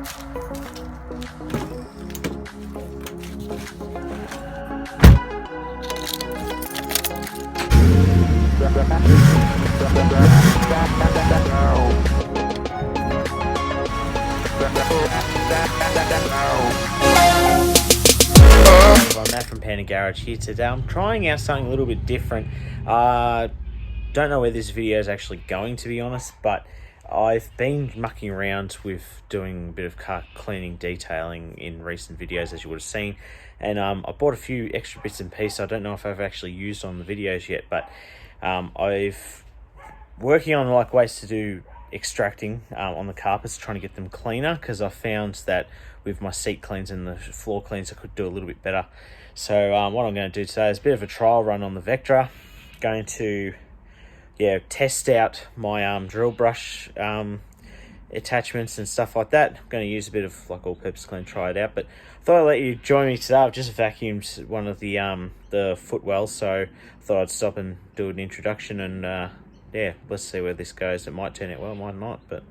I'm Matt from Panda Garage here today. I'm trying out something a little bit different. Don't know where this video is actually going, to be honest, but I've been mucking around with doing a bit of car cleaning detailing in recent videos, as you would have seen, and I bought a few extra bits and pieces I don't know if I've actually used on the videos yet, but I've working on like ways to do extracting on the carpets, trying to get them cleaner, because I found that with my seat cleans and the floor cleans I could do a little bit better. So what I'm going to do today is a bit of a trial run on the Vectra. Going to test out my drill brush attachments and stuff like that. I'm going to use a bit of like all-purpose clean, try it out, but I thought I'd let you join me today. I've just vacuumed one of the footwells, so I thought I'd stop and do an introduction, and let's see where this goes. It might turn out well, it might not, but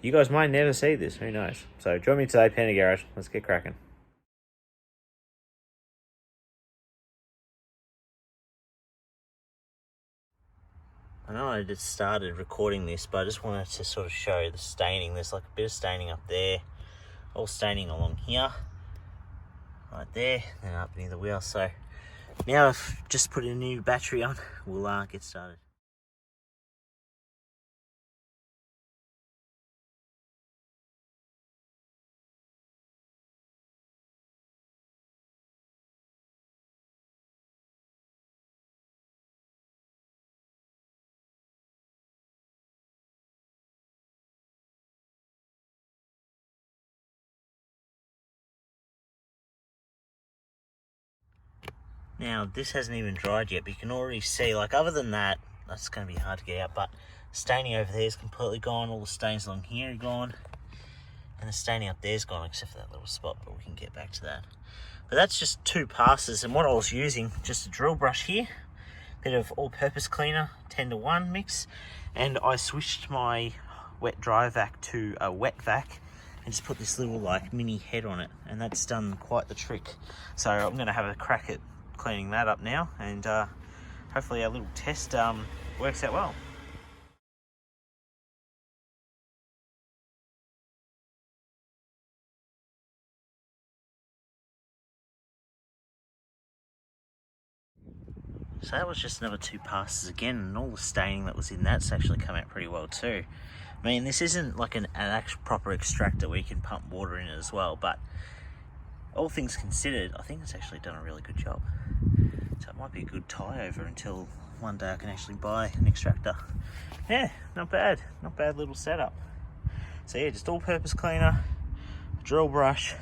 you guys might never see this, who knows. So join me today, Panda Garage. Let's get cracking. I know I just started recording this, but I just wanted to sort of show the staining. There's like a bit of staining up there, all staining along here, right there, and up near the wheel. So now I've just put a new battery on, we'll get started. Now this hasn't even dried yet, but you can already see, like, other than that, that's going to be hard to get out, but staining over there is completely gone. All the stains along here are gone, and the staining up there is gone, except for that little spot, but we can get back to that. But that's just 2 passes, and what I was using, just a drill brush here, bit of all-purpose cleaner, 10:1 mix, and I switched my wet dry vac to a wet vac, and just put this little like mini head on it, and that's done quite the trick. So I'm going to have a crack at cleaning that up now, and hopefully our little test works out well. So that was just another 2 passes again, and all the staining that was in that's actually come out pretty well too. I mean, this isn't like an actual proper extractor where you can pump water in it as well, but all things considered, I think it's actually done a really good job. So it might be a good tie over until one day I can actually buy an extractor. Yeah, not bad little setup. So yeah, just all-purpose cleaner, drill brush,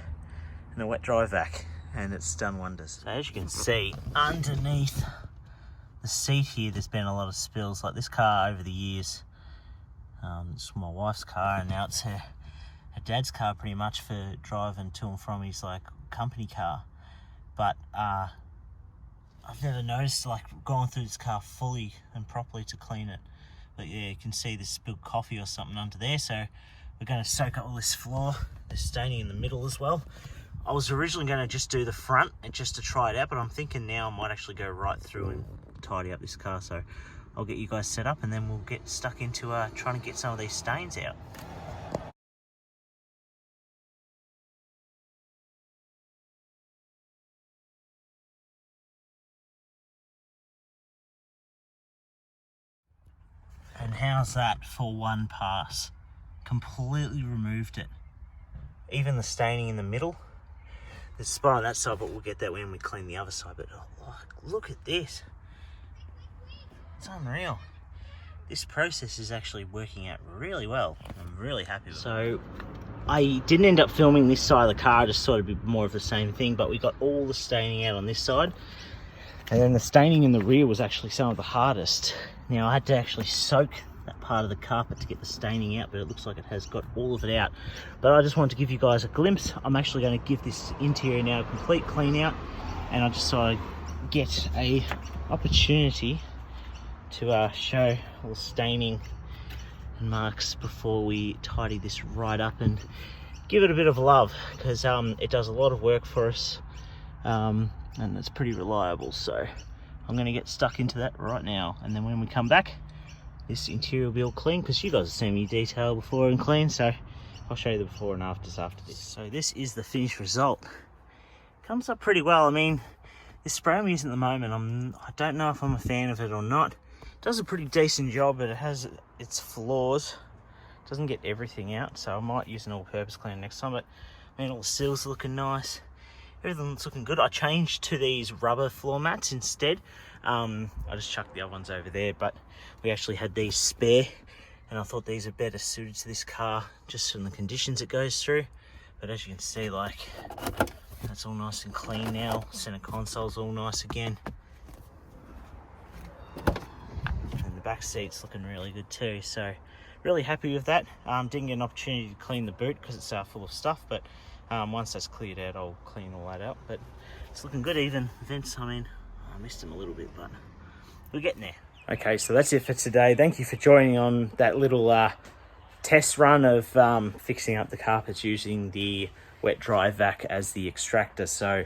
and a wet dry vac, and it's done wonders. So as you can see, underneath the seat here, there's been a lot of spills. Like this car over the years, it's my wife's car, and now it's her dad's car pretty much for driving to and from his like company car. But I've never noticed like going through this car fully and properly to clean it. But yeah, you can see there's spilled coffee or something under there, so we're going to soak up all this floor. There's staining in the middle as well. I was originally going to just do the front and just to try it out, but I'm thinking now I might actually go right through and tidy up this car. So I'll get you guys set up, and then we'll get stuck into trying to get some of these stains out. And how's that for 1 pass? Completely removed it. Even the staining in the middle. There's a spot on that side, but we'll get that when we clean the other side. But oh, look at this. It's unreal. This process is actually working out really well. I'm really happy with it. So I didn't end up filming this side of the car, I just thought it'd be more of the same thing, but we got all the staining out on this side. And then the staining in the rear was actually some of the hardest. Now I had to actually soak that part of the carpet to get the staining out, but it looks like it has got all of it out. But I just wanted to give you guys a glimpse. I'm actually going to give this interior now a complete clean out, and I just thought I'd get a opportunity to show all the staining and marks before we tidy this right up and give it a bit of love, because it does a lot of work for us, and it's pretty reliable. So I'm going to get stuck into that right now, and then when we come back, this interior will be all clean, because you guys have seen me detail before and clean, so I'll show you the before and afters after this. So this is the finished result. Comes up pretty well. I mean, this spray I'm using at the moment, I don't know if I'm a fan of it or not. It does a pretty decent job, but it has its flaws. It doesn't get everything out, so I might use an all-purpose cleaner next time. But I mean, all the seals are looking nice. Everything's looking good. I changed to these rubber floor mats instead. I just chucked the other ones over there, but we actually had these spare, and I thought these are better suited to this car just from the conditions it goes through. But as you can see, like, that's all nice and clean now. Center console's all nice again, and the back seat's looking really good too, so really happy with that. Didn't get an opportunity to clean the boot because it's full of stuff, but once that's cleared out, I'll clean all that out. But it's looking good. Even Vince, I mean, I missed him a little bit, but we're getting there. Okay, so that's it for today. Thank you for joining on that little test run of fixing up the carpets using the wet dry vac as the extractor. So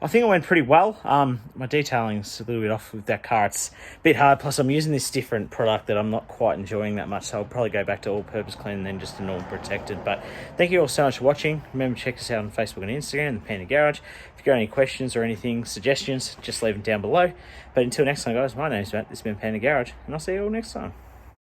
I think it went pretty well. My detailing's a little bit off with that car. It's a bit hard, plus I'm using this different product that I'm not quite enjoying that much, so I'll probably go back to all-purpose clean and then just a normal protected. But thank you all so much for watching. Remember to check us out on Facebook and Instagram, the Panda Garage. If you've got any questions or anything, suggestions, just leave them down below. But until next time, guys, my name's Matt. This has been Panda Garage, and I'll see you all next time.